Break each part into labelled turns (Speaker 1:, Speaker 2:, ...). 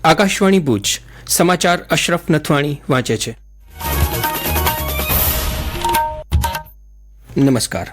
Speaker 1: આકાશવાણી ભુજ સમાચાર અશરફ નથવાણી વાંચે છે. નમસ્કાર.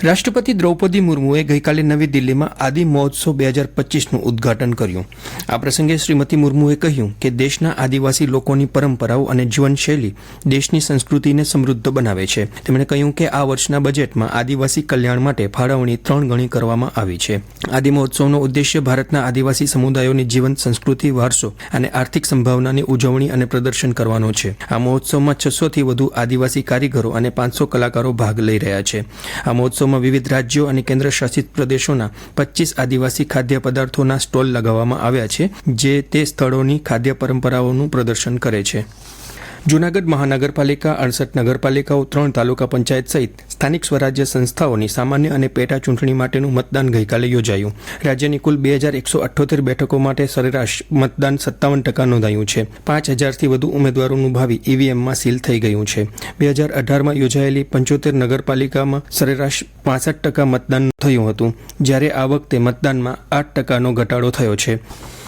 Speaker 1: રાષ્ટ્રપતિ દ્રૌપદી મુર્મુએ ગઈકાલે નવી દિલ્હીમાં આદિ મહોત્સવ 2025નું ઉદ્ઘાટન કર્યું. આ પ્રસંગે શ્રીમતી મુર્મુએ કહ્યું કે દેશના આદિવાસી લોકોની પરંપરાઓ અને જીવનશૈલી દેશની સંસ્કૃતિને સમૃદ્ધ બનાવે છે. તેમણે કહ્યું કે આ વર્ષના બજેટમાં આદિવાસી કલ્યાણ માટે ફાળવણી 3 ગણી કરવામાં આવી છે. આદિ મહોત્સવનો ઉદ્દેશ્ય ભારતના આદિવાસી સમુદાયોની જીવંત સંસ્કૃતિ, વારસો અને આર્થિક સંભાવનાની ઉજવણી અને પ્રદર્શન કરવાનો છે. આ મહોત્સવમાં 600થી વધુ આદિવાસી કારીગરો અને 500 કલાકારો ભાગ લઈ રહ્યા છે. આ મહોત્સવમાં વિવિધ રાજ્યો અને કેન્દ્ર શાસિત પ્રદેશોના 25 આદિવાસી ખાદ્ય પદાર્થોના સ્ટોલ લગાવવામાં આવ્યા છે, જે તે સ્થળોની ખાદ્ય પરંપરાઓનું પ્રદર્શન કરે છે. જૂનાગઢ મહાનગરપાલિકા, 68 નગરપાલિકાઓ, 3 તાલુકા પંચાયત સહિત સ્થાનિક સ્વરાજ્ય સંસ્થાઓની સામાન્ય અને પેટા ચૂંટણી માટેનું મતદાન ગઈકાલે યોજાયું. રાજ્યની કુલ 2178 બેઠકો માટે સરેરાશ મતદાન 57% નોંધાયું છે. 5000થી વધુ ઉમેદવારોનું ભાવિ ઈવીએમમાં સીલ થઈ ગયું છે. 2018માં યોજાયેલી 75 નગરપાલિકામાં સરેરાશ 65% મતદાન થયું હતું, જ્યારે આ વખતે મતદાનમાં 8%નો ઘટાડો થયો છે.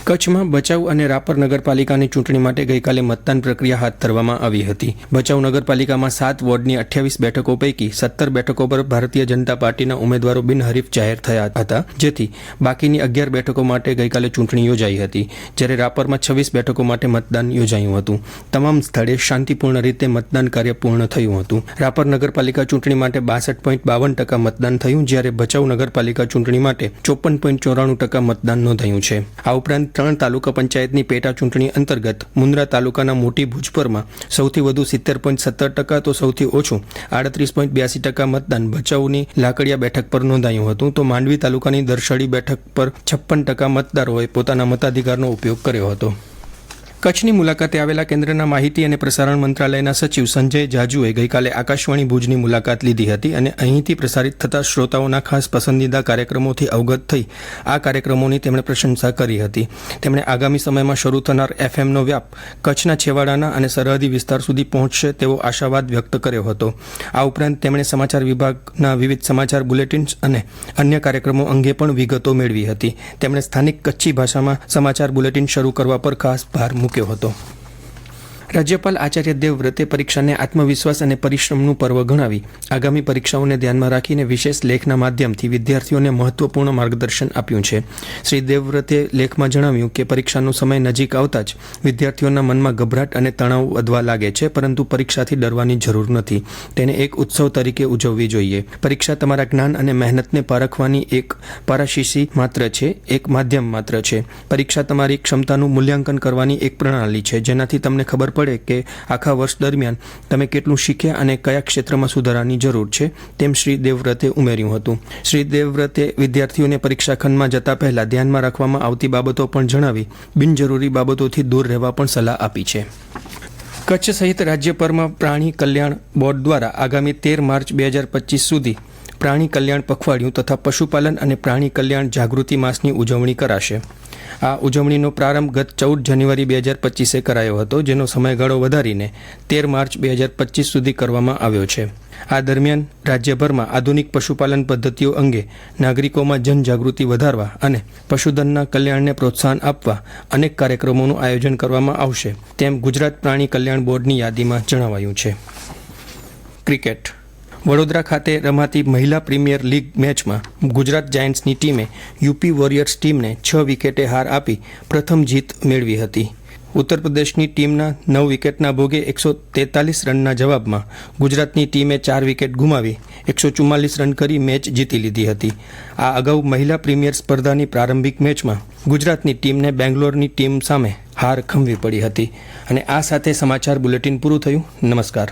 Speaker 1: કચ્છમાં ભચાઉ અને રાપર નગરપાલિકાની ચૂંટણી માટે ગઈકાલે મતદાન પ્રક્રિયા હાથ ધરવામાં આવી હતી. ભચાઉ નગરપાલિકામાં 7 વોર્ડની 28 બેઠકો પૈકી 17 બેઠકો પર ભારતીય જનતા પાર્ટીના ઉમેદવારો બિનહરીફ જાહેર થયા હતા, જેથી બાકીની 11 બેઠકો માટે ગઈકાલે ચૂંટણી યોજાઈ હતી, જ્યારે રાપરમાં 26 બેઠકો માટે મતદાન યોજાયું હતું. તમામ સ્થળે શાંતિપૂર્ણ રીતે મતદાન કાર્ય પૂર્ણ થયું હતું. રાપર નગરપાલિકા ચૂંટણી માટે 62.52% મતદાન થયું, જ્યારે ભચાઉ નગરપાલિકા ચૂંટણી માટે 54.94% મતદાન નોંધાયું છે. આ ઉપરાંત 3 તાલુકા પંચાયતની પેટા ચૂંટણી અંતર્ગત મુન્દ્રા તાલુકાના મોટી ભુજપરમાં સૌથી વધુ 70.17% તો સૌથી ઓછું 38.82% મતદાન ભચાઉની લાકડિયા બેઠક પર નોંધાયું હતું, તો માંડવી તાલુકાની દરશળી બેઠક પર 56% મતદારોએ પોતાના મતાધિકારનો ઉપયોગ કર્યો હતો. કચ્છની મુલાકાતે આવેલા કેન્દ્રના માહિતી અને પ્રસારણ મંત્રાલયના સચિવ સંજય જાજુએ ગઈકાલે આકાશવાણી ભુજની મુલાકાત લીધી હતી અને અહીંથી પ્રસારિત થતા શ્રોતાઓના ખાસ પસંદીદા કાર્યક્રમોથી અવગત થઈ આ કાર્યક્રમોની તેમણે પ્રશંસા કરી હતી. તેમણે આગામી સમયમાં શરૂ થનાર એફએમનો વ્યાપ કચ્છના છેવાડાના અને સરહદી વિસ્તાર સુધી પહોંચશે તેવો આશાવાદ વ્યક્ત કર્યો હતો. આ ઉપરાંત તેમણે સમાચાર વિભાગના વિવિધ સમાચાર બુલેટિન્સ અને અન્ય કાર્યક્રમો અંગે પણ વિગતો મેળવી હતી. તેમણે સ્થાનિક કચ્છી ભાષામાં સમાચાર બુલેટિન શરૂ કરવા પર ખાસ ભાર મૂક્યો હતો. રાજ્યપાલ આચાર્ય દેવવ્રતે પરીક્ષાને આત્મવિશ્વાસ અને પરિશ્રમનું પર્વ ગણાવી આગામી પરીક્ષાઓને ધ્યાનમાં રાખીને વિશેષ લેખના માધ્યમથી વિદ્યાર્થીઓને મહત્વપૂર્ણ માર્ગદર્શન આપ્યું છે. શ્રી દેવવ્રતે લેખમાં જણાવ્યું કે પરીક્ષાનો સમય નજીક આવતા જ વિદ્યાર્થીઓના મનમાં ગભરાટ અને તણાવ વધવા લાગે છે, પરંતુ પરીક્ષાથી ડરવાની જરૂર નથી. તેને એક ઉત્સવ તરીકે ઉજવવી જોઈએ. પરીક્ષા તમારા જ્ઞાન અને મહેનતને પારખવાની એક પારાશીશી માત્ર છે, એક માધ્યમ માત્ર છે. પરીક્ષા તમારી ક્ષમતાનું મૂલ્યાંકન કરવાની એક પ્રણાલી છે, જેનાથી તમને ખબર પડે કે આખા વર્ષ દરમિયાન તમે કેટલું શીખ્યા અને કયા ક્ષેત્રમાં સુધારાની જરૂર છે, તેમ શ્રી દેવવ્રતે ઉમેર્યું હતું. શ્રી દેવવ્રતે વિદ્યાર્થીઓને પરીક્ષા ખંડમાં જતા પહેલા ધ્યાનમાં રાખવામાં આવતી બાબતો પણ જણાવી બિનજરૂરી બાબતોથી દૂર રહેવા પણ સલાહ આપી છે. કચ્છ સહિત રાજ્યભરમાં પ્રાણી કલ્યાણ બોર્ડ દ્વારા આગામી 13 માર્ચ 2025 સુધી પ્રાણી કલ્યાણ પખવાડિયું તથા પશુપાલન અને પ્રાણી કલ્યાણ જાગૃતિ માસની ઉજવણી કરાશે. આ ઉજવણીનો પ્રારંભ ગત 14 જાન્યુઆરી 2025 કરાયો હતો, જેનો સમયગાળો વધારીને 13 માર્ચ 2025 સુધી કરવામાં આવ્યો છે. આ દરમિયાન રાજ્યભરમાં આધુનિક પશુપાલન પદ્ધતિઓ અંગે નાગરિકોમાં જનજાગૃતિ વધારવા અને પશુધનના કલ્યાણને પ્રોત્સાહન આપવા અનેક કાર્યક્રમોનું આયોજન કરવામાં આવશે, તેમ ગુજરાત પ્રાણી કલ્યાણ બોર્ડની યાદીમાં જણાવાયું છે. ક્રિકેટ. વડોદરા ખાતે રમાતી મહિલા પ્રીમિયર લીગ મેચમાં ગુજરાત જાયન્ટ્સની ટીમે યુપી વોરિયર્સ ટીમને 6 વિકેટે હાર આપી પ્રથમ જીત મેળવી હતી. ઉત્તર પ્રદેશની ટીમના 9 વિકેટના ભોગે 143 રનના જવાબમાં ગુજરાતની ટીમે 4 વિકેટ ગુમાવી 144 રન કરી મેચ જીતી લીધી હતી. આ અગાઉ મહિલા પ્રીમિયર સ્પર્ધાની પ્રારંભિક મેચમાં ગુજરાતની ટીમને બેંગ્લોરની ટીમ સામે હાર ખમવી પડી હતી. અને આ સાથે સમાચાર બુલેટિન પૂરું થયું. નમસ્કાર.